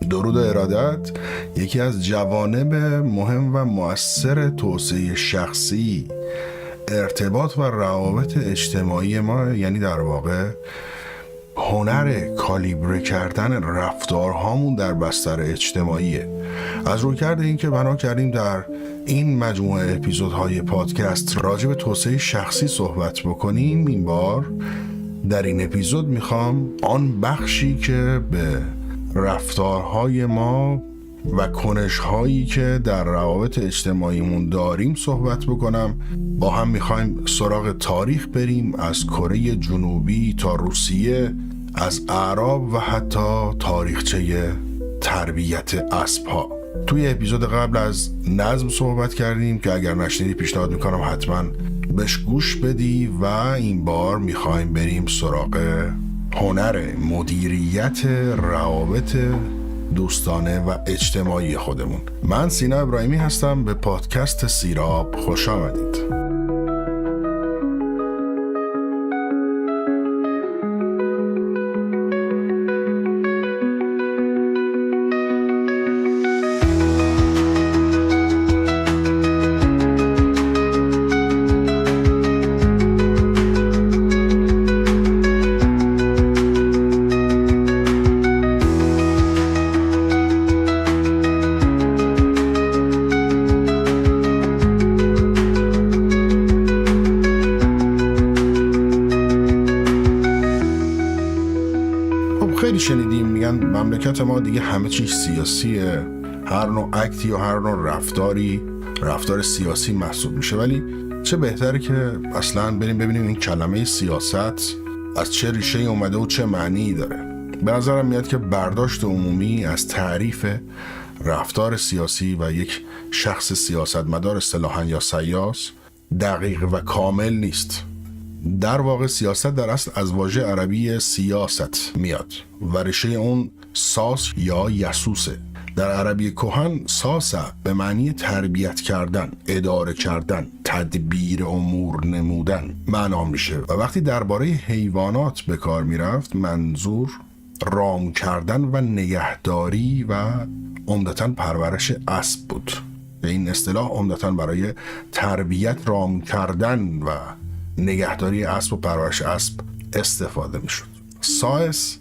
درود ارادت یکی از جوانب مهم و مؤثر توسعه شخصی، ارتباط و روابط اجتماعی ما، یعنی در واقع هنر کالیبره کردن رفتارهامون در بستر اجتماعیه. از رویکرد این که بنا کردیم در این مجموعه اپیزودهای پادکست راجع به توسعه شخصی صحبت بکنیم، این بار در این اپیزود میخوام آن بخشی که به رفتارهای ما و کنش‌هایی که در روابط اجتماعیمون داریم صحبت بکنم. با هم میخوایم سراغ تاریخ بریم، از کره جنوبی تا روسیه، از اعراب و حتی تاریخچه تربیت اسب‌ها. توی اپیزود قبل از نظم صحبت کردیم که اگر نشنیدی پیشنهاد میکنم حتما بهش گوش بدی و این بار میخوایم بریم سراغ هنر مدیریت روابط دوستانه و اجتماعی خودمون. من سینا ابراهیمی هستم، به پادکست سیراب خوش آمدید. خیلی شنیدیم میگن مملکت ما دیگه همه چیز سیاسیه، هر نوع اکتی و هر نوع رفتاری رفتار سیاسی محسوب میشه. ولی چه بهتره که اصلا بریم ببینیم این کلمه سیاست از چه ریشه اومده و چه معنی داره. به نظرم میاد که برداشت عمومی از تعریف رفتار سیاسی و یک شخص سیاستمدار اصطلاحاً یا سیاس دقیق و کامل نیست. در واقع سیاست در اصل از واژه عربی سیاست میاد و ریشه اون ساس یا یسوسه. در عربی کهن ساسه به معنی تربیت کردن، اداره کردن، تدبیر امور نمودن معنا میشه و وقتی درباره حیوانات به کار میرفت منظور رام کردن و نگهداری و عمدتاً پرورش اسب بود. این اصطلاح عمدتاً برای تربیت، رام کردن و نگهداری اسب و پرورش اسب استفاده میشد. سائس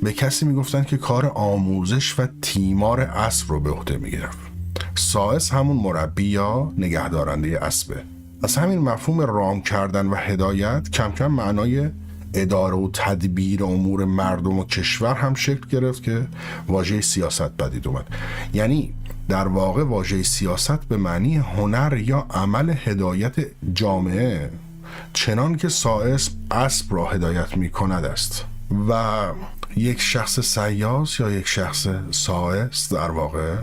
به کسی میگفتن که کار آموزش و تیمار اسب رو به عهده میگرفت. سائس همون مربی یا نگهدارنده اسبه. از همین مفهوم رام کردن و هدایت کم کم معنای اداره و تدبیر امور مردم و کشور هم شکل گرفت که واژه سیاست پدید اومد. یعنی در واقع واژه سیاست به معنی هنر یا عمل هدایت جامعه، چنان که سائس اسب را هدایت می کند است. و یک شخص سیاس یا یک شخص سائس در واقع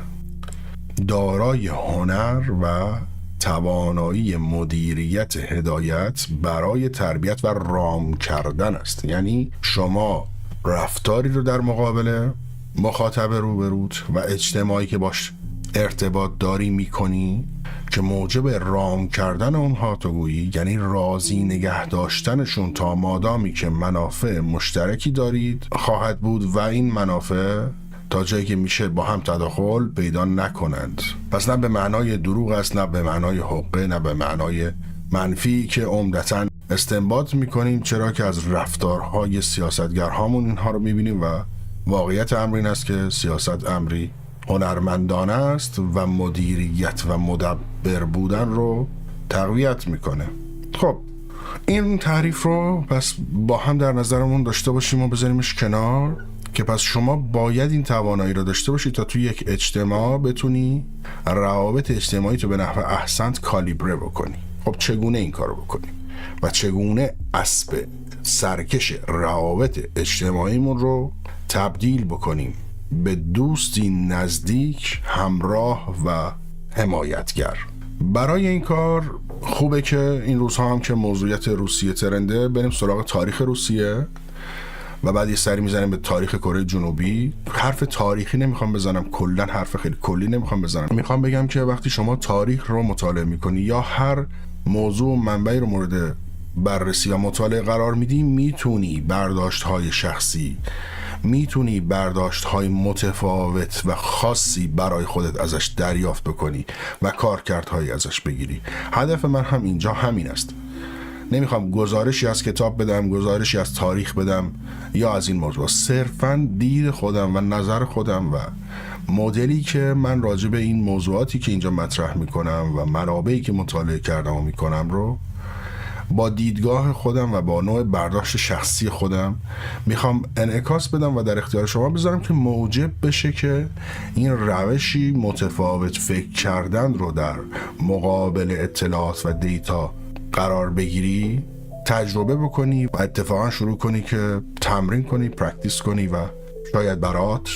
دارای هنر و توانایی مدیریت هدایت برای تربیت و رام کردن است. یعنی شما رفتاری رو در مقابل مخاطب روبروت و اجتماعی که باش ارتباط داری میکنی که موجب رام کردن اونها تو گویی، یعنی راضی نگه داشتنشون تا مادامی که منافع مشترکی دارید خواهد بود و این منافع تا جایی که میشه با هم تداخل پیدا نکنند. پس نه به معنای دروغ است، نه به معنای حقه، نه به معنای منفی که عمدتاً استنباط میکنیم، چرا که از رفتارهای سیاستگرهامون اینها رو میبینیم و واقعیت امر این است که سیاست امری هنرمندانه است و مدیریت و مدبر بودن رو تقویت میکنه. خب این تعریف رو پس با هم در نظرمون داشته باشیم و بذاریمش کنار که پس شما باید این توانایی رو داشته باشی تا توی یک اجتماع بتونی روابط اجتماعی تو به نحو احسن کالیبره بکنی. خب چگونه این کار رو بکنی و چگونه اسب سرکش روابط اجتماعیمون رو تبدیل بکنیم به دوستی نزدیک، همراه و حمایتگر. برای این کار خوبه که این روزها هم که موضوعیت روسیه ترنده بریم سراغ تاریخ روسیه و بعد یه سری میزنیم به تاریخ کره جنوبی. حرف تاریخی نمیخوام بزنم، کلا حرف خیلی کلی نمیخوام بزنم. میخوام بگم که وقتی شما تاریخ رو مطالعه میکنی یا هر موضوع و منبعی رو مورد بررسی و مطالعه قرار میدی، میتونی برداشت‌های شخصی، میتونی برداشت‌های متفاوت و خاصی برای خودت ازش دریافت بکنی و کارکردهایی ازش بگیری. هدف من هم اینجا همین است. نمیخوام گزارشی از کتاب بدم، گزارشی از تاریخ بدم یا از این موضوع. صرفاً دید خودم و نظر خودم و مدلی که من راجع به این موضوعاتی که اینجا مطرح میکنم و منابعی که مطالعه کردم و میکنم رو با دیدگاه خودم و با نوع برداشت شخصی خودم میخوام انعکاس بدم و در اختیار شما بذارم که موجب بشه که این روشی متفاوت فکر کردن رو در مقابل اطلاعات و دیتا قرار بگیری، تجربه بکنی و اتفاقا شروع کنی که تمرین کنی، پرکتیس کنی و شاید برات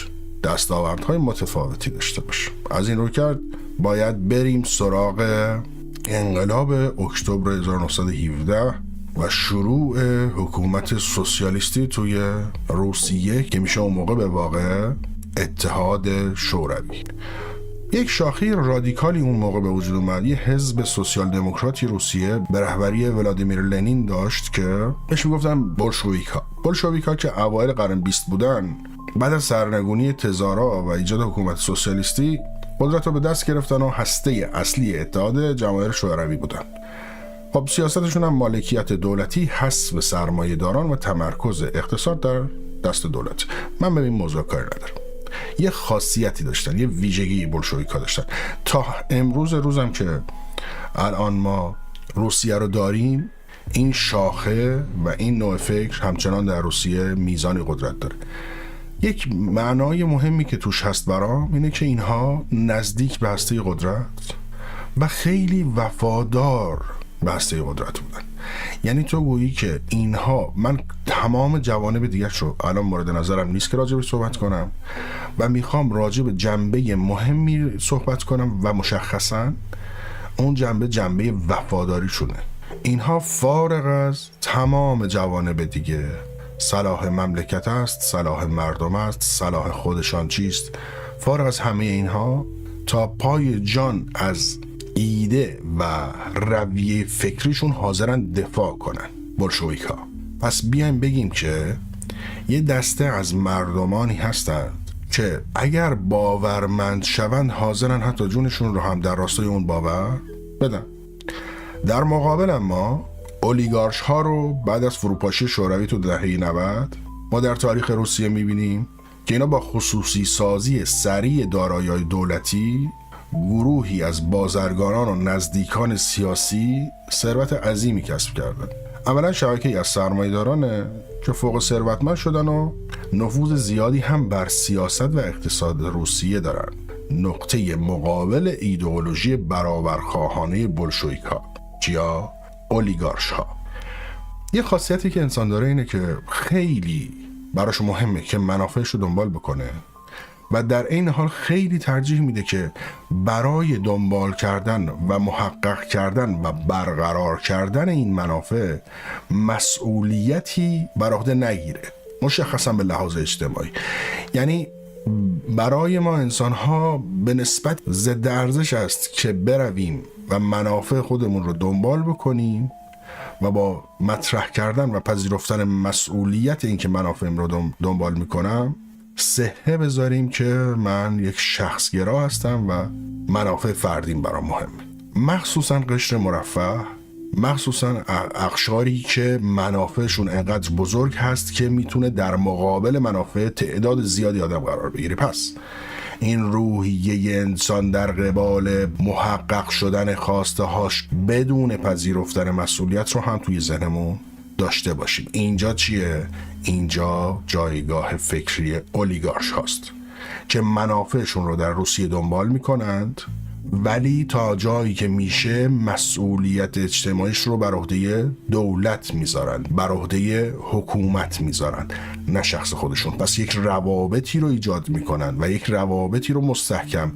دستاوردهای متفاوتی داشته باشه. از این رو کرد باید بریم سراغ انقلاب اکتبر 1917 و شروع حکومت سوسیالیستی توی روسیه که میشه اون موقع به واقع اتحاد شوروی. یک شاخه رادیکالی اون موقع به وجود اومد. یه حزب سوسیال دموکراتی روسیه به رهبری ولادیمیر لنین داشت که بهش میگفتن بولشویک‌ها که اوایل قرن 20 بودن، بعد از سرنگونی تزارا و ایجاد حکومت سوسیالیستی قدرت رو به دست گرفتن و هسته اصلی اتحاد جماهیر شوروی بودن. خب سیاستشون هم مالکیت دولتی، حذف سرمایه‌داران و تمرکز اقتصاد در دست دولت. من به این موضوع کاری ندارم. یه خاصیتی داشتن، یه ویژگی بولشویک‌ها داشتن. تا امروز روزم که الان ما روسیه رو داریم، این شاخه و این نوع فکر همچنان در روسیه میزانی قدرت داره. یک معنای مهمی که توش هست برام اینه که اینها نزدیک به هسته قدرت و خیلی وفادار به هسته قدرت بودن. یعنی تو گویی که اینها، من تمام جوانب دیگه رو الان مورد نظرم نیست که راجع به صحبت کنم و میخوام راجع به جنبه مهمی صحبت کنم و مشخصا اون جنبه وفاداریشونه. اینها فارغ از تمام جوانب دیگه، صلاح مملکت است، صلاح مردم است، صلاح خودشان چیست، فارغ از همه اینها تا پای جان از ایده و رویه فکریشون حاضرن دفاع کنن بولشویک‌ها. پس بیایم بگیم که یه دسته از مردمانی هستند که اگر باورمند شوند حاضرن حتی جونشون رو هم در راستای اون باور بدن. در مقابل اما اولیگارش ها رو بعد از فروپاشی شوروی تو دهه 90 ما در تاریخ روسیه میبینیم که اینا با خصوصی سازی سریع دارایی‌های دولتی، گروهی از بازرگانان و نزدیکان سیاسی ثروت عظیمی کسب کردن. اولا شبکه‌ای از سرمایه‌داران که فوق ثروتمند شدن و نفوذ زیادی هم بر سیاست و اقتصاد روسیه دارن. نقطه مقابل ایدئولوژی برابرخواهانه بولشویک‌ها یا اولیگارش‌ها. یه خاصیتی که انسان داره اینه که خیلی براش مهمه که منافعش رو دنبال بکنه و در این حال خیلی ترجیح میده که برای دنبال کردن و محقق کردن و برقرار کردن این منافع مسئولیتی بر عهده نگیره، مشخصا به لحاظ اجتماعی. یعنی برای ما انسان ها به نسبت ضد ارزش است که برویم و منافع خودمون رو دنبال بکنیم و با مطرح کردن و پذیرفتن مسئولیت این که منافعم رو دنبال میکنم صحه بذاریم که من یک شخصگرا هستم و منافع فردیم برام مهمه. مخصوصا قشر مرفه، مخصوصا اقشاری که منافعشون انقدر بزرگ هست که میتونه در مقابل منافع تعداد زیادی آدم قرار بگیره. پس این روحیه انسان در قبال محقق شدن خواسته هاش بدون پذیرفتن مسئولیت رو هم توی ذهنمون داشته باشیم. اینجا چیه؟ اینجا جایگاه فکری اولیگارش هاست که منافعشون رو در روسیه دنبال میکنند ولی تا جایی که میشه مسئولیت اجتماعیش رو بر عهده دولت میذارن، بر عهده حکومت میذارن، نه شخص خودشون. پس یک روابطی رو ایجاد میکنن و یک روابطی رو مستحکم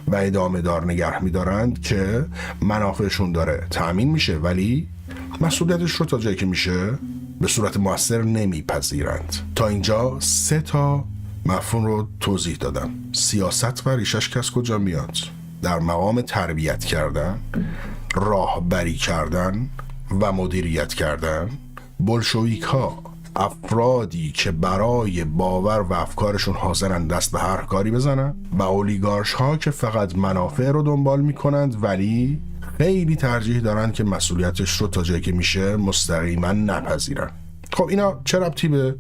و ادامه دار نگه میدارند که منافعشون داره تأمین میشه ولی مسئولیتش رو تا جایی که میشه به صورت مؤثر نمیپذیرند. تا اینجا 3 مفهوم رو توضیح دادم. سیاست و ریشش که از کجا میاد؟ در مقام تربیت کردن، راهبری کردن و مدیریت کردن. بولشویک ها افرادی که برای باور و افکارشون حاضرن دست به هر کاری بزنن و اولیگارش ها که فقط منافع رو دنبال میکنند ولی خیلی ترجیح دارن که مسئولیتش رو تا جایی که میشه مستقیما نپذیرن. خب اینا چه ربطی به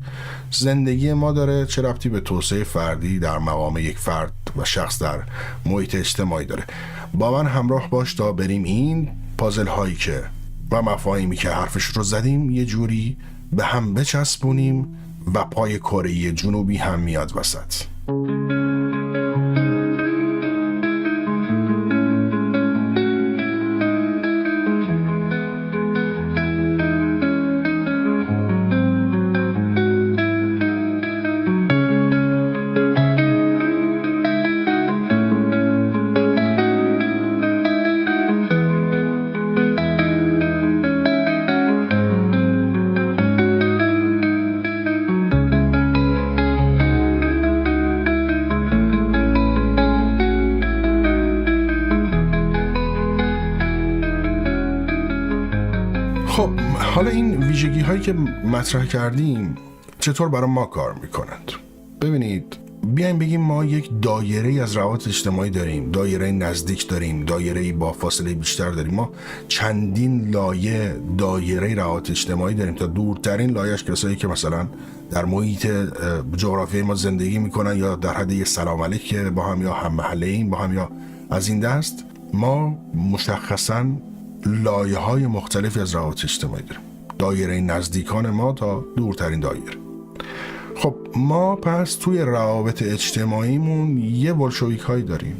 زندگی ما داره؟ چه ربطی به توسعه فردی در مقام یک فرد و شخص در محیط اجتماعی داره؟ با من همراه باش تا بریم این پازل هایی که و مفاهیمی که حرفش رو زدیم یه جوری به هم بچسبونیم و پای کره جنوبی هم میاد وسط. خب حالا این ویژگی هایی که مطرح کردیم چطور برای ما کار میکنند؟ ببینید، بیایم بگیم ما یک دایره از روابط اجتماعی داریم، دایره نزدیک داریم، دایره با فاصله بیشتر داریم. ما چندین لایه دایره روابط اجتماعی داریم تا دورترین لایه‌اش کسایی که مثلا در محیط جغرافیایی ما زندگی میکنن یا در حد یه سلام علیک با هم یا هم محله ایم با هم یا از این دست. ما مشخصاً لایه های مختلفی از روابط اجتماعی داریم، دایره نزدیکان ما تا دورترین دایره. خب ما پس توی روابط اجتماعیمون یه بولشویک هایی داریم.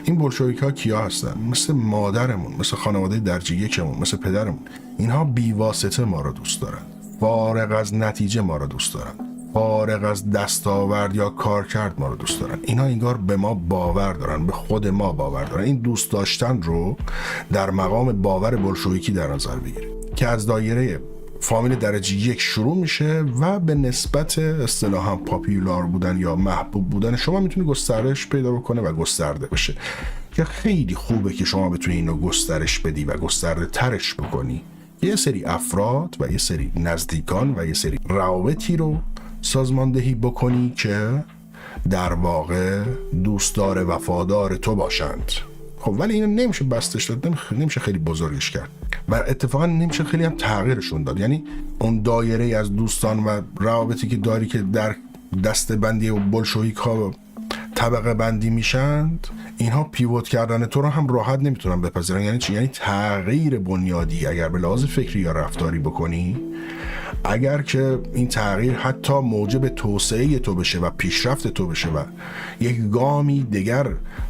این بولشویک ها کیا هستن؟ مثل مادرمون، مثل خانواده درجه یکمون، مثل پدرمون. اینها بیواسطه ما رو دوست دارن، فارغ از نتیجه ما رو دوست دارن، فارغ از دستاورد یا کارکرد ما رو دوست دارن. اینها انگار به ما باور دارن، به خود ما باور دارن. این دوست داشتن رو در مقام باور بولشویکی در نظر بگیرید که از دایره فامیل درجه یک شروع میشه و به نسبت اصطلاحاً پاپیولار بودن یا محبوب بودن شما میتونی گسترش پیدا بکنه و گسترده بشه، که خیلی خوبه که شما بتونی اینو گسترش بدی و گسترده ترش بکنی. یه سری افراد و یه سری نزدیکان و یه سری روابطی رو سازماندهی بکنی که در واقع دوستدار وفادار تو باشند. خب ولی اینو نمیشه بستش داد، نمیشه خیلی بزرگش کرد و اتفاقا نمیشه خیلی هم تغییرشون داد. یعنی اون دایره از دوستان و روابطی که داری که در دسته بندی و بولشویک ها طبقه بندی میشند، اینها پیوت کردن تو رو هم راحت نمیتونن بپذیرن. یعنی چی؟ یعنی تغییر بنیادی اگر به لحاظ فکری یا رفتاری بکنی، اگر که این تغییر حتی موجب توسعه تو بشه و پیشرفت تو بشه و یک گامی دیگر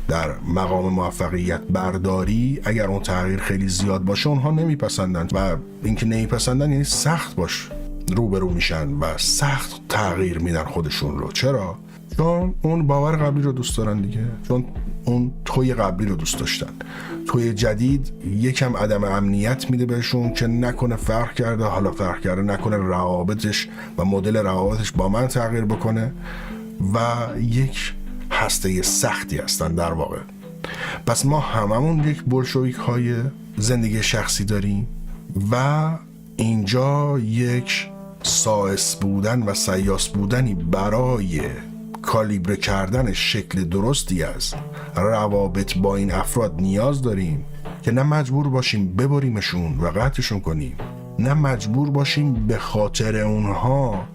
در مقام موفقیت برداری، اگر اون تغییر خیلی زیاد باشه اونها نمیپسندند و اینکه نمیپسندن یعنی سخت باش روبرو میشن و سخت تغییر میدن خودشون رو. چرا؟ چون اون باور قبلی رو دوست دارن دیگه، چون اون توی قبلی رو دوست داشتن. توی جدید یکم عدم امنیت میده بهشون که نکنه فرق کرده، حالا فرق کرده نکنه روابطش و مدل روابطش با من تغییر بکنه و یک هسته سختی هستن در واقع. پس ما هممون یک بولشویک های زندگی شخصی داریم و اینجا یک سائس بودن و سیاس بودنی برای کالیبره کردن شکل درستی از روابط با این افراد نیاز داریم که نه مجبور باشیم ببریمشون و قطعشون کنیم، نه مجبور باشیم به خاطر اونها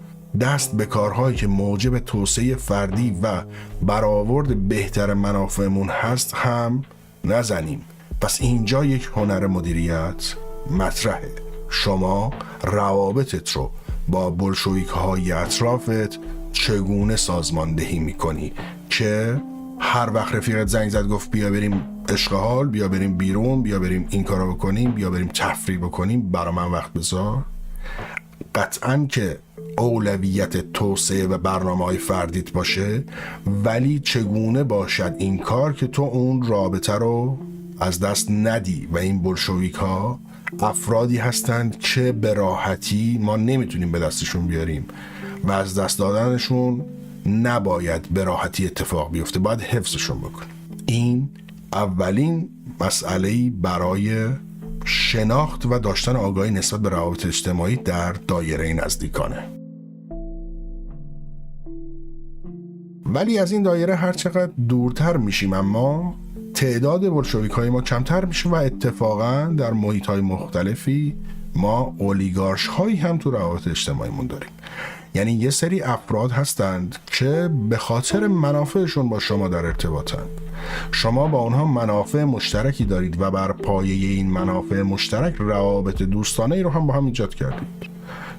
دست به کارهایی که موجب توسعه فردی و برآورد بهتر منافعمون هست هم نزنیم. پس اینجا یک هنر مدیریت مطرحه. شما روابطت رو با بولشویک های اطرافت چگونه سازماندهی میکنی که هر وقت رفیقت زنگ زد گفت بیا بریم عشق حال، بیا بریم بیرون، بیا بریم این کارو بکنیم، بیا بریم تفریح بکنیم، برا من وقت بذار، قطعاً که اولویت توسعه و برنامه‌های فردیت باشه، ولی چگونه باشد این کار که تو اون رابطه رو از دست ندی. و این بولشویک ها افرادی هستند که به راحتی ما نمیتونیم به دستشون بیاریم و از دست دادنشون نباید به راحتی اتفاق بیفته، باید حفظشون بکنیم. این اولین مسئله‌ای برای شناخت و داشتن آگاهی نسبت به روابط اجتماعی در دایره نزدیکانه. ولی از این دایره هر چقدر دورتر میشیم اما تعداد بولشویک‌های ما کمتر میشه و اتفاقا در محیط‌های مختلفی ما اولیگارش هایی هم تو روابط اجتماعیمون داریم. یعنی یه سری افراد هستند که به خاطر منافعشون با شما در ارتباطند. شما با اونها منافع مشترکی دارید و بر پایه این منافع مشترک روابط دوستانه ای رو هم با هم ایجاد کردید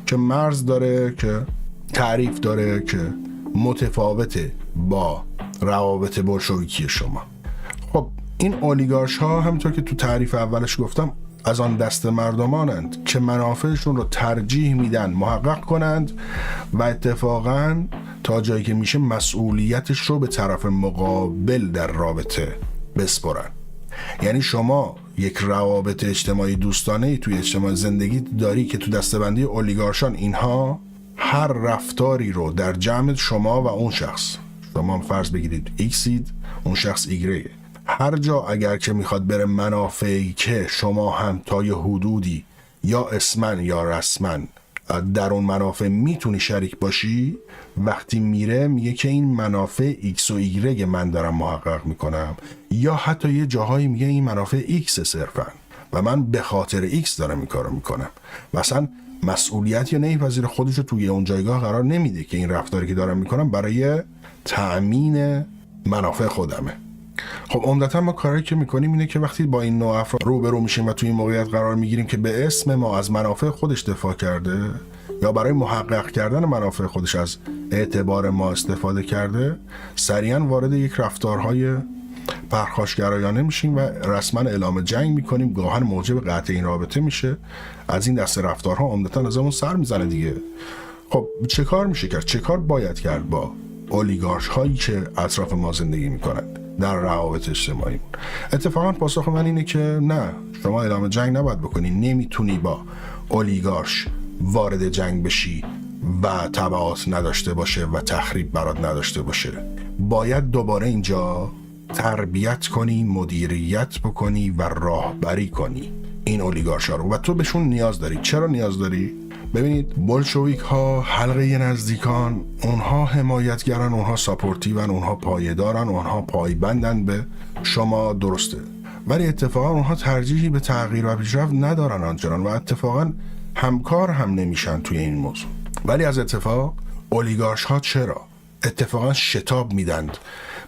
که مرز داره، که تعریف داره، که متفاوته با روابط بولشویکی شما. خب این اولیگارش ها همونطور که تو تعریف اولش گفتم از آن دست مردمانند که منافعشون رو ترجیح میدن محقق کنند و اتفاقا تا جایی که میشه مسئولیتش رو به طرف مقابل در رابطه بسپرن. یعنی شما یک روابط اجتماعی دوستانه توی اجتماع زندگی داری که تو دسته‌بندی اولیگارشان اینها هر رفتاری رو در جمع شما و اون شخص، شما فرض بگیرید ایکسید، اون شخص ایگریه، هر جا اگر که میخواد بره منافعی که شما هم تا یه حدودی یا اسمن یا رسمن در اون منافع میتونی شریک باشی، وقتی میره میگه که این منافع ایکس و ایگرگ من دارم محقق میکنم، یا حتی یه جاهایی میگه این منافع ایکس صرفا و من به خاطر ایکس دارم این کارو میکنم و اصلا مسئولیت یا نمیپذیر خودش رو توی اون جایگاه قرار نمیده که این رفتاری که دارم میکنم برای تأمین منافع خودمه. خب عمدتا ما کاری که میکنیم اینه که وقتی با این نوع افراد روبرو میشیم و توی این موقعیت قرار میگیریم که به اسم ما از منافع خودش دفاع کرده یا برای محقق کردن منافع خودش از اعتبار ما استفاده کرده، سریعا وارد یک رفتارهای پرخاشگرایانه میشیم و رسما اعلام جنگ میکنیم، گاهن موجب قطع این رابطه میشه. از این دسته رفتارها عمدتا از اون سر میزنه دیگه. خب چه کار میشه کرد؟ چه کار باید کرد با اولیگارش هایی که اطراف ما زندگی میکنند در روابط اجتماعی؟ اتفاقا پاسخ من اینه که نه، شما اعلام جنگ نباید بکنی. نمیتونی با اولیگارش وارد جنگ بشی و تبعات نداشته باشه و تخریب برات نداشته باشه. باید دوباره اینجا تربیت کنی، مدیریت بکنی و راهبری کنی این اولیگارشا رو و تو بهشون نیاز داری. چرا نیاز داری؟ ببینید بولشویک ها حلقه نزدیکان، اونها حمایتگرن، اونها ساپورتیون، اونها پایدارن، اونها پایبندن به شما، درسته، ولی اتفاقا اونها ترجیحی به تغییر و پیشرفت ندارن آنچنان و اتفاقا همکار هم نمیشن توی این موضوع. ولی از اتفاق اولیگارش ها چرا اتفاقا شتاب میدند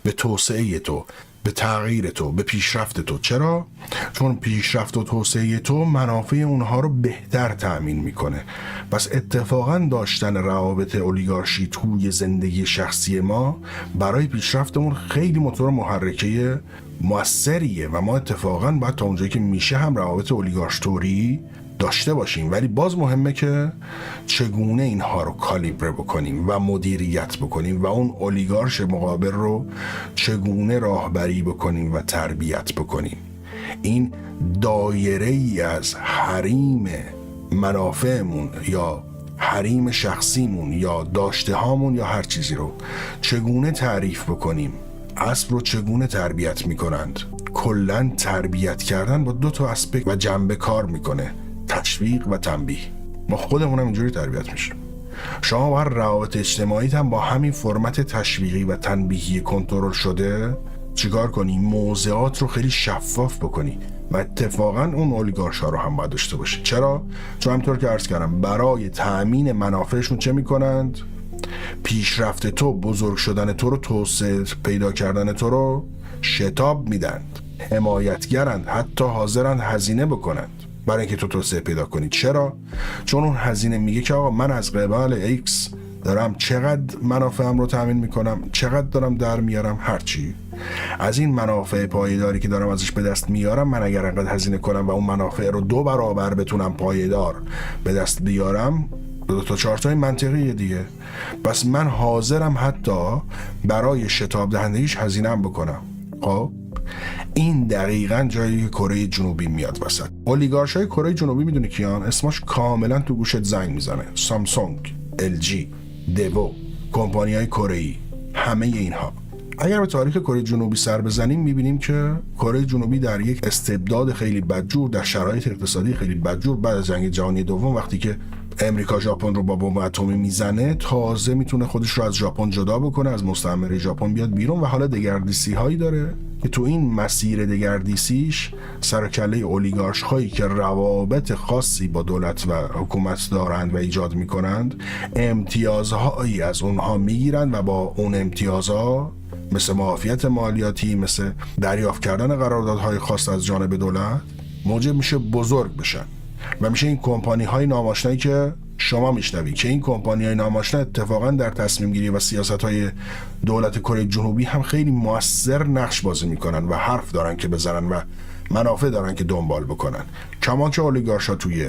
به توسعه تو، به تغییر تو، به پیشرفت تو. چرا؟ چون پیشرفت و توسعه تو منافع اونها رو بهتر تأمین میکنه. پس اتفاقا داشتن روابط اولیگارشی توی زندگی شخصی ما برای پیشرفتمون خیلی موتور محرکه موثریه و ما اتفاقا باید تا اونجایی که میشه هم روابط اولیگارش توری داشته باشیم. ولی باز مهمه که چگونه اینها رو کالیبره بکنیم و مدیریت بکنیم و اون اولیگارش مقابل رو چگونه راهبری بکنیم و تربیت بکنیم. این دایره ای از حریم منافعمون یا حریم شخصیمون یا داشته هامون یا هر چیزی رو چگونه تعریف بکنیم، اسب رو چگونه تربیت میکنند. کلن تربیت کردن با 2 تا اسپکت و جنبه کار میکنه، تشویق و تنبیه. ما خودمون هم اینجوری تربیت میشیم. شما با روابط اجتماعی هم با همین فرمت تشویقی و تنبیهی کنترل شده چیکار کنی؟ موضوعات رو خیلی شفاف بکنی و اتفاقا اون اولیگارش ها رو هم باید داشته باشی. چرا؟ چون همطور که عرض کردم برای تأمین منافعشون چه میکنند؟ پیشرفت تو، بزرگ شدن تو رو، توسعه پیدا کردن تو رو شتاب میدند، حمایتگرند، حتی حاضرند هزینه بکنند برای اینکه تو توسعه پیدا کنی. چرا؟ چون اون هزینه میگه که آقا من از قبال ایکس دارم چقدر منافعم رو تامین میکنم، چقدر دارم در میارم، هرچی از این منافع پایداری که دارم ازش به دست میارم، من اگر انقدر هزینه کنم و اون منافع رو 2 برابر بتونم پایدار به دست بیارم، 2 تا 4 تا منطقیه دیگه. پس من حاضرم حتی برای شتاب دهندگیش هزینه‌ام بکنم. خب این دقیقاً جایی که کره جنوبی میاد وسط. اولیگارشای کره جنوبی میدونی کیان؟ اسمش کاملا تو گوشت زنگ میزنه. سامسونگ، LG، دیو، کمپانی‌های کره‌ای، همه اینها اگر به تاریخ کره جنوبی سر بزنیم میبینیم که کره جنوبی در یک استبداد خیلی بدجور، در شرایط اقتصادی خیلی بدجور، بعد از جنگ جهانی دوم وقتی که امریکا ژاپن رو با بمب اتمی میزنه، تازه میتونه خودش رو از ژاپن جدا بکنه، از مستعمره ژاپن بیاد بیرون و حالا دگردیسی هایی داره که تو این مسیر دگردیسیش سر کله اولیگارش هایی که روابط خاصی با دولت و حکومت دارند و ایجاد میکنند امتیازهایی از اونها میگیرند و با اون امتیازها مثل معافیت مالیاتی، مثل دریافت کردن قراردادهای خاص از جانب دولت موجب میشه بزرگ بشن و میشه این کمپانی های ناماشنایی که شما میشنوی که این کمپانی های ناماشنا اتفاقا در تصمیم گیری و سیاست های دولت کره جنوبی هم خیلی مؤثر نقش بازی میکنن و حرف دارن که بزنن و منافع دارن که دنبال بکنن. کمان که اولیگارشا توی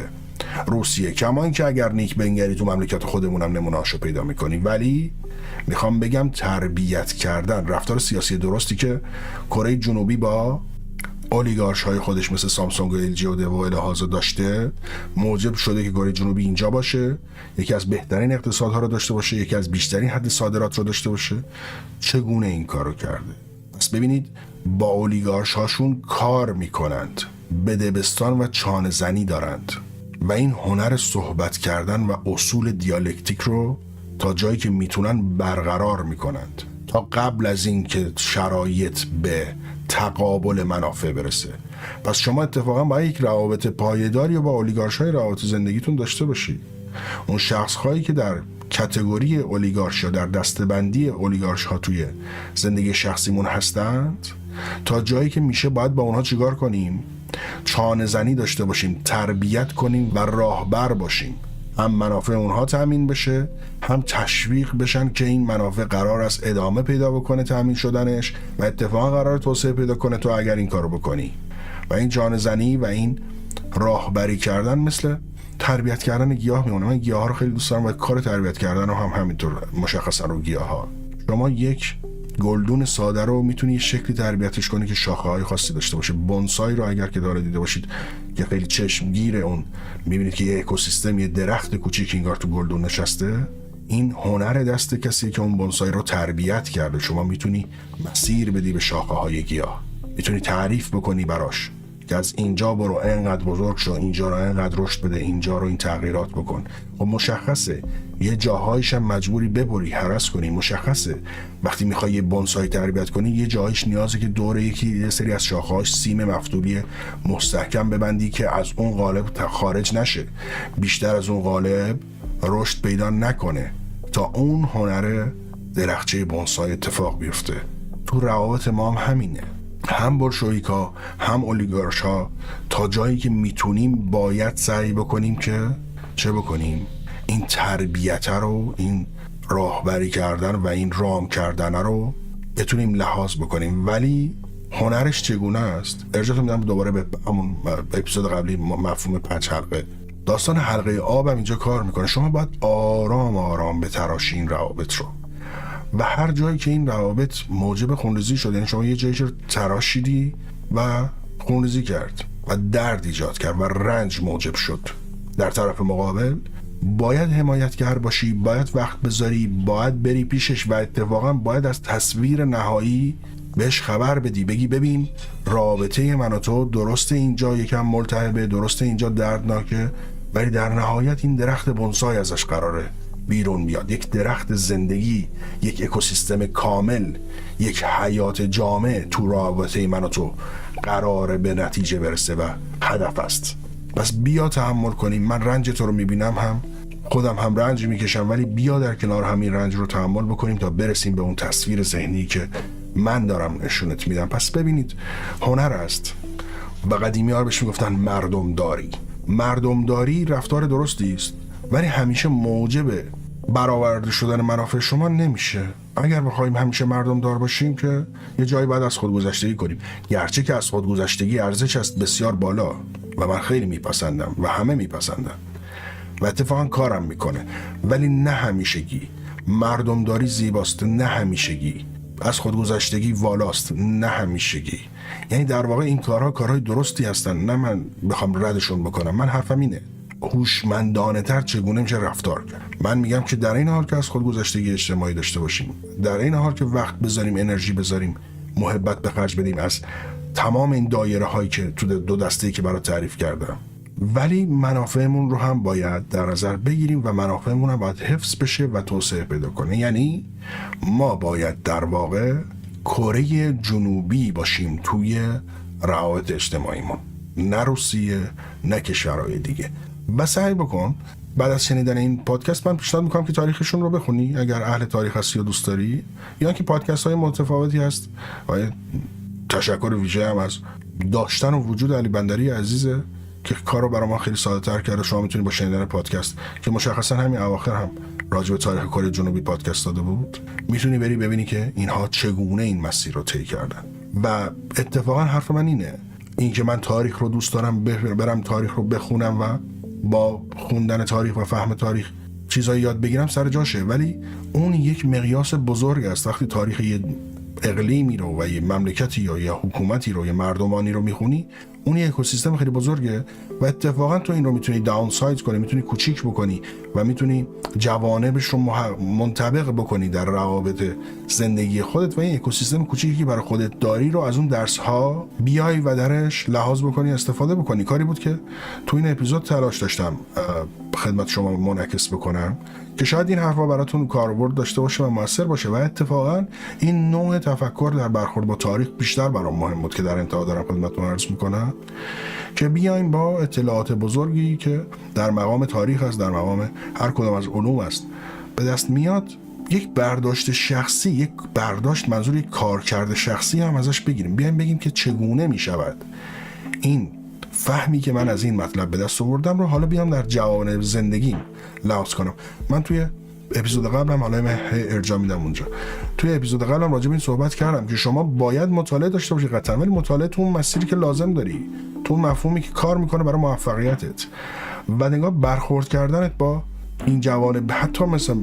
روسیه، کمان که اگر نیک بنگری تو مملکت خودمونم نمونهاشو پیدا میکنی. ولی میخوام بگم تربیت کردن، رفتار سیاسی درستی که کره جنوبی با اولیگارش های خودش مثل سامسونگ و LG و دو الهازا داشته موجب شده که کره جنوبی اینجا باشه، یکی از بهترین اقتصادها رو داشته باشه، یکی از بیشترین حد صادرات رو داشته باشه. چگونه این کارو کرده؟ پس ببینید با اولیگارش هاشون کار میکنند، بدبستان و چانه زنی دارند و این هنر صحبت کردن و اصول دیالکتیک رو تا جایی که میتونن برقرار میکنند تا قبل از این که شرایط به تقابل منافع برسه. پس شما اتفاقا باید یک روابط پایداری با اولیگارش های روابط زندگیتون داشته باشید. اون شخص هایی که در کاتگوری اولیگارش یا در دستبندی اولیگارش ها توی زندگی شخصیمون هستند، تا جایی که میشه باید با اونها چیکار کنیم؟ چانه زنی داشته باشیم، تربیت کنیم و راهبر باشیم. هم منافع اونها تامین بشه، هم تشویق بشن که این منافع قرار است ادامه پیدا بکنه تامین شدنش و اتفاقا قرار توسعه پیدا کنه تو اگر این کارو بکنی. و این جان زنی و این راهبری کردن مثل تربیت کردن گیاه میمونه. من گیاه ها رو خیلی دوست دارم و کار تربیت کردن رو هم همینطور مشخصا رو گیاه ها. شما یک گلدون ساده رو میتونی یه شکلی تربیتش کنی که شاخه های خاصی داشته باشه. بونسای رو اگر که داره دیده باشید که خیلی چشمگیره، اون میبینید که یه اکوسیستم، یه درخت کوچیک انگار تو گلدون نشسته. این هنر دست کسی که اون بونسای رو تربیت کرده. شما میتونی مسیر بدی به شاخه های گیاه، میتونی تعریف بکنی براش که از اینجا برو، اینقدر بزرگ شو، اینجا رو اینقدر رشد بده، اینجا رو این تغییرات بکن. و مشخصه یه جاهایش هم مجبوری ببری، هرس کنی. مشخصه وقتی میخوای یه بونسای تربیت کنی یه جاهایش نیازه که دور یه سری از شاخه‌هاش سیم مفتولی مستحکم ببندی که از اون قالب خارج نشه، بیشتر از اون قالب رشد پیدا نکنه تا اون هنر درخچه بونسای اتفاق بیفته. تو روابط ما هم همینه، هم بولشویکا هم اولیگارشا تا جایی که میتونیم باید سعی بکنیم که چه بکنیم؟ این تربیت رو، این راهبری کردن و این رام کردن رو بتونیم لحاظ بکنیم. ولی هنرش چگونه است؟ ارجاعتون میدم دوباره به همون اپیزود قبلی، مفهوم 5 حلقه. داستان حلقه آب هم اینجا کار میکنه. شما باید آرام آرام بتراشی این روابط رو و هر جایی که این روابط موجب خونریزی شد، یعنی شما یه جایی رو تراشیدی و خونریزی کرد و درد ایجاد کرد و رنج موجب شد در طرف مقابل، باید حمایتگر باشی، باید وقت بذاری، باید بری پیشش و اتفاقا باید از تصویر نهایی بهش خبر بدی، بگی ببین رابطه من و تو درسته اینجا یکم ملتهبه، درسته اینجا دردناکه، ولی در نهایت این درخت بونسای ازش قراره بیرون بیاد. یک درخت زندگی، یک اکوسیستم کامل، یک حیات جامع تو رابطه من و تو قراره به نتیجه برسه و هدف است. بس بیا تحمل کنیم. من رنج تو رو میبینم، هم خودم هم رنج میکشم، ولی بیا در کنار همین رنج رو تحمل بکنیم تا برسیم به اون تصویر ذهنی که من دارم نشونت میدم. پس ببینید هنر است و قدیمی ها بهش میگفتن مردمداری. مردمداری رفتار درستی است ولی همیشه موجب برآورده شدن منافع شما نمیشه. اگر بخوایم همیشه مردم دار باشیم که یه جایی باید از خودگذشتگی کنیم، گرچه که از خودگذشتگی ارزش است بسیار بالا و من خیلی میپسندم و همه میپسندن و اتفاقا کارم میکنه، ولی نه همیشگی. مردمداری زیباست، نه همیشگی. از خودگذشتگی والاست، نه همیشگی. یعنی در واقع این کارها کارهای درستی هستن، نه من بخوام ردشون بکنم. من حرفم اینه هوشمندانه تر چگونه میشه رفتار کرد. من میگم که در این حال که از خودگذشتگی اجتماعی داشته باشیم، در این حال که وقت بذاریم، انرژی بذاریم، محبت به خرج بدیم از تمام این دایره هایی که تو دو دسته‌ای که برات تعریف کردم، ولی منافعمون رو هم باید در نظر بگیریم و منافعمون هم باید حفظ بشه و توسعه پیدا کنه. یعنی ما باید در واقع کره جنوبی باشیم توی روابط اجتماعیمون، نه روسیه، نه کشورهای دیگه. و سعی بکن بعد از شنیدن این پادکست، من پیشنهاد میکنم که تاریخشون رو بخونی اگر اهل تاریخ هستی و دوست داری، یا که پادکست های متفاوتی هست. و تشکر ویژه هم از داشتن و وجود علی بندری عزیزه که کارو برای ما خیلی ساده تر کرده. شما میتونید با شنیدن پادکست که مشخصا همین اواخر هم راجع به تاریخ کره جنوبی پادکست داده بود، میتونی بری ببینی که اینها چگونه این مسیر رو طی کردن. و اتفاقا حرف من اینه، این که من تاریخ رو دوست دارم برم تاریخ رو بخونم و با خوندن تاریخ و فهم تاریخ چیزایی یاد بگیرم سر جاشه، ولی اون یک مقیاس بزرگ است. وقتی تاریخ یه اقلیمی رو و یه مملکتی یا یه حکومتی رو، یه مردمانی رو میخونی، اون یه اکوسیستم خیلی بزرگه و اتفاقا تو این رو میتونی داون سایز کنی، میتونی کوچیک بکنی و میتونی جوانبش رو منطبق بکنی در روابط زندگی خودت و این اکوسیستم کوچیکی که برای خودت داری رو از اون درس ها بیای و درش لحاظ بکنی، استفاده بکنی. کاری بود که تو این اپیزود تلاش داشتم خدمت شما منعکس بکنم که شاید این حرفا براتون کاربرد داشته باشه و موثر باشه. و اتفاقا این نوع تفکر در برخورد با تاریخ بیشتر برام مهم بود که در انتها دارم خدمتتون عرض میکنم که بیایم با اطلاعات بزرگی که در مقام تاریخ است، در مقام هر کدام از علوم است، به دست میاد، یک برداشت شخصی، یک برداشت منظور یک کارکرد شخصی هم ازش بگیریم. بیایم بگیم که چگونه میشود این فهمی که من از این مطلب به دست آوردم رو حالا بیام در جوانب زندگیم لحاظ کنم. من توی اپیزود قبلم، حالا من ارجاع میدم اونجا، توی اپیزود قبلم راجع به این صحبت کردم که شما باید مطالعه داشته باشی قطعا، ولی مطالعه تو اون مسیری که لازم داری، تو اون مفهومی که کار میکنه برای موفقیتت و نگاه برخورد کردنت با این جوانب، حتی مثل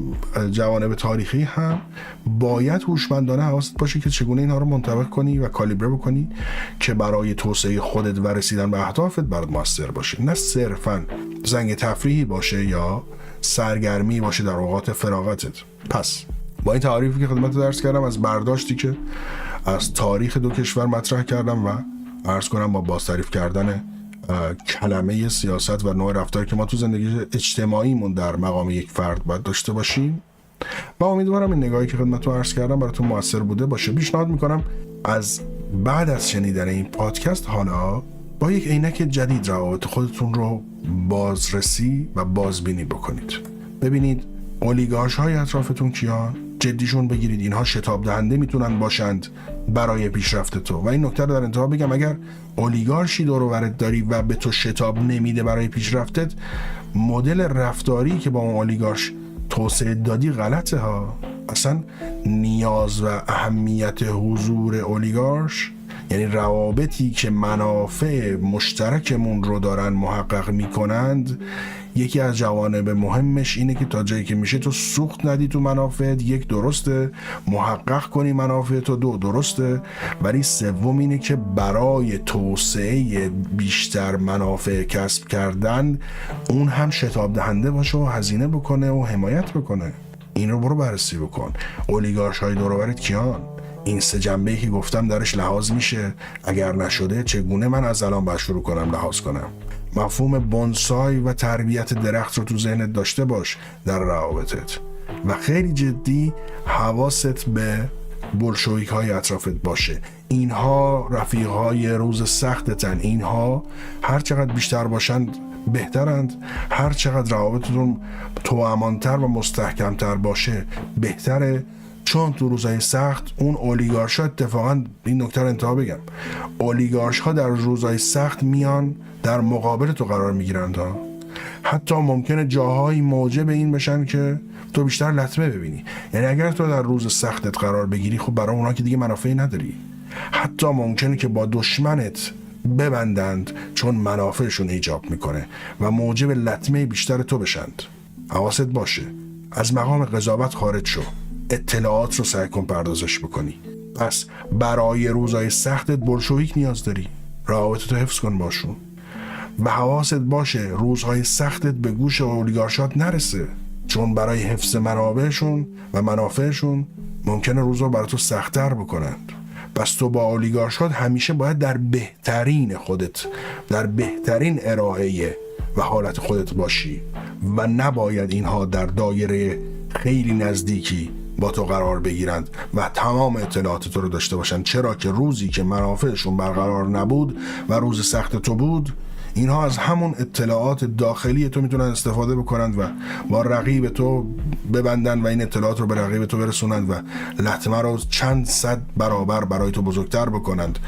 جوانب تاریخی هم باید هوشمندانه حواست باشه که چگونه اینها رو منطبق کنی و کالیبره بکنی که برای توسعه خودت و رسیدن به اهدافت برات موثر باشه، نه صرفاً زنگ تفریحی باشه یا سرگرمی باشه در اوقات فراغتت. پس با این تعریفی که خدمت درس کردم از برداشتی که از تاریخ دو کشور مطرح کردم و عرض کنم با بازتعریف کردن کلمه سیاست و نوع رفتاری که ما تو زندگی اجتماعیمون در مقام یک فرد باید داشته باشیم، و امیدوارم این نگاهی که خدمتتون عرض کردم براتون موثر بوده باشه. پیشنهاد میکنم از بعد از شنیدن این پادکست حالا با یک عینک جدید روابط خودتون رو بازرسی و بازبینی بکنید. ببینید اولیگارش های اطرافتون کیان، جدیشون بگیرید. اینها شتاب دهنده میتونن باشند برای پیشرفت تو. و این نکته رو در انتها بگم، اگر اولیگارشی دور و برت داری و به تو شتاب نمیده برای پیشرفتت، مدل رفتاری که با اون اولیگارش توسعه دادی غلطه ها. اصلا نیاز و اهمیت حضور اولیگارش، یعنی روابطی که منافع مشترکمون رو دارن محقق میکنند، یکی از جوانب مهمش اینه که تا جایی که میشه تو سوخت ندی تو منافعت. یک، درسته محقق کنی منافع تو، دو، درسته، ولی سوم اینه که برای توسعه بیشتر منافع کسب کردن اون هم شتاب دهنده باشه و هزینه بکنه و حمایت بکنه. این رو برو بررسی بکن. اولیگارش های دور و برت کیان؟ این سه جنبه‌ای که گفتم درش لحاظ میشه؟ اگر نشده چگونه من از الان باید شروع کنم لحاظ کنم؟ مفهوم بونسای و تربیت درخت رو تو ذهنت داشته باش در روابطت و خیلی جدی حواست به بولشویک های اطرافت باشه. اینها رفیق های روز سختتن، اینها هر چقدر بیشتر باشند بهترند، هر چقدر روابطتون توأمان‌تر و مستحکمتر باشه بهتره، چون تو روزهای سخت اون اولیگارش ها، اتفاقا این نکته رو انتها بگم، اولیگارش ها در روزهای سخت میان در مقابل تو قرار میگیرند ها. حتی ممکنه جاهایی موجب این بشن که تو بیشتر لطمه ببینی. یعنی اگر تو در روز سختت قرار بگیری، خب برای اونا که دیگه منافعی نداری. حتی ممکنه که با دشمنت ببندند چون منافعشون ایجاب میکنه و موجب لطمه بیشتر تو بشند. حواست باشه، از مقام قضاوت خارج شو، اطلاعات رو سعی کن پردازش بکنی. پس برای روزهای سختت بولشویک نیاز داری، روابطتو حفظ کن باشون. و حواست باشه روزهای سختت به گوش اولیگارشات نرسه، چون برای حفظ منابعشون و منافعشون ممکنه روزا برای تو سخت‌تر بکنند. پس تو با اولیگارشات همیشه باید در بهترین خودت، در بهترین ارائه و حالت خودت باشی و نباید اینها در دایره خیلی نزدیکی با تو قرار بگیرند و تمام اطلاعات تو رو داشته باشند، چرا که روزی که منافعشون برقرار نبود و روز سخت تو بود، اینها از همون اطلاعات داخلی تو میتونن استفاده بکنند و با رقیب تو ببندن و این اطلاعات رو به رقیب تو برسونند و لطمه رو چند صد برابر برای تو بزرگتر بکنند.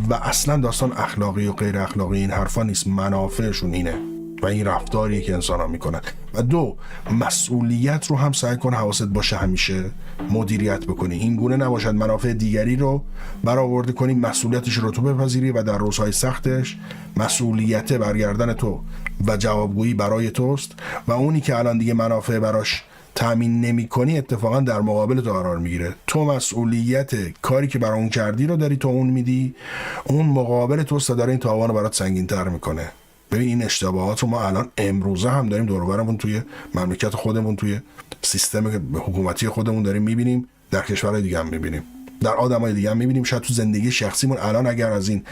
و اصلا داستان اخلاقی و غیر اخلاقی این حرفا نیست، منافعشون اینه و این رفتاریه که انسان ها میکنن. و دو، مسئولیت رو هم سعی کن حواست باشه همیشه مدیریت بکنی، این گونه نباشد منافع دیگری رو برآورده کنی، مسئولیتش رو تو بپذیری و در روزهای سختش مسئولیت برگردن تو و جوابگویی برای توست و اونی که الان دیگه منافع براش تأمین نمی کنی اتفاقا در مقابل تو قرار میگیره. تو مسئولیت کاری که برای اون کردی رو داری تو اون میدی، اون مقابل توست و داره این تاوان رو برات سنگین تر میکنه. ببین این اشتباهات رو ما الان امروزه هم داریم دور و برمون توی مملکت خودمون، توی سیستم حکومتی خودمون داریم میبینیم، در کشورهای دیگه هم میبینیم، در آدمای دیگه هم میبینیم. شاید تو زندگی شخصیمون الان اگر از این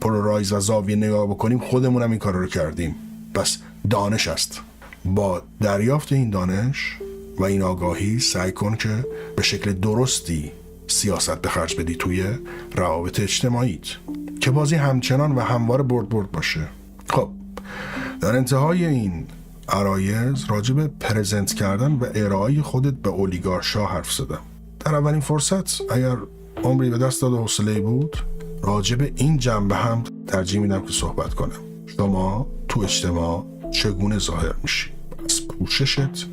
پولارایز و زاویه نگاه بکنیم خودمون هم این کار رو کردیم. پس دانش است، با دریافت این دانش و این آگاهی سعی کن که به شکل درستی سیاست به خرج بدی توی روابط اجتماعیت که بازی همچنان و همواره برد باشه. خب در انتهای این عرایض راجع به پرزنت کردن و ارائه خودت به اولیگارشا حرف زدم. در اولین فرصت اگر عمری به دست داد و حوصله بود راجع به این جنبه هم ترجیح میدم که صحبت کنم. شما تو اجتماع چگونه ظاهر میشی؟ از پوششت،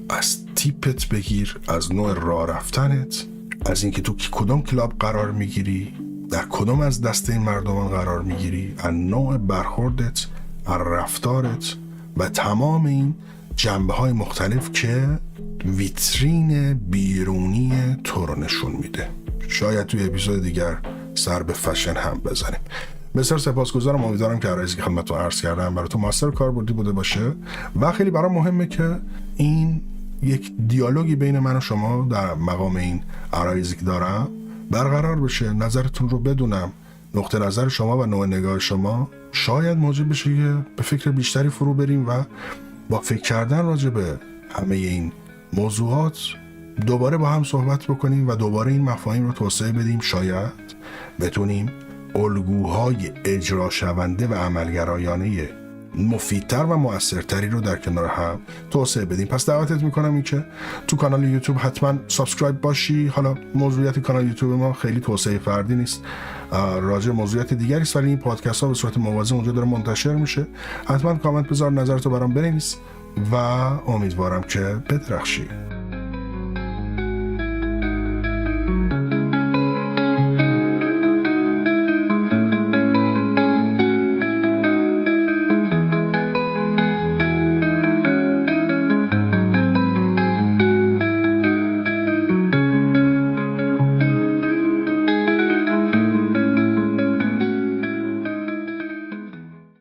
از تیپت بگیر، از نوع راه رفتنت، از اینکه تو کدوم کلاب قرار میگیری، در کدوم از دسته این مردمان قرار میگیری، از نوع برخوردت، از رفتارت و تمام این جنبه های مختلف که ویترین بیرونی تو رو نشون میده. شاید توی اپیزود دیگر سر به فشن هم بزنیم. بسیار سپاسگزارم، امیدوارم که عرایزی که خدمتتون عرض کردم براتون موثر کاربردی بوده باشه و خیلی برام مهمه که این یک دیالوگی بین من و شما در مقام این عرایزی که دارم برقرار بشه، نظرتون رو بدونم، نقطه نظر شما و نوع نگاه شما شاید موجب بشه که به فکر بیشتری فرو بریم و با فکر کردن راجع به همه این موضوعات دوباره با هم صحبت بکنیم و دوباره این مفاهیم رو توسعه بدیم. شاید بتونیم الگوهای اجرا شونده و عملگرایانه مفیدتر و مؤثرتری رو در کنار هم توسعه بدیم. پس دعوتت میکنم این که تو کانال یوتیوب حتما سابسکرایب باشی. حالا موضوعیت کانال یوتیوب ما خیلی توسعه فردی نیست، راجع موضوعیت دیگری است، ولی این پادکست ها به صورت موازی اونجا داره منتشر میشه. حتما کامنت بذار، نظرتو برام بنویس و امیدوارم که بدرخشی.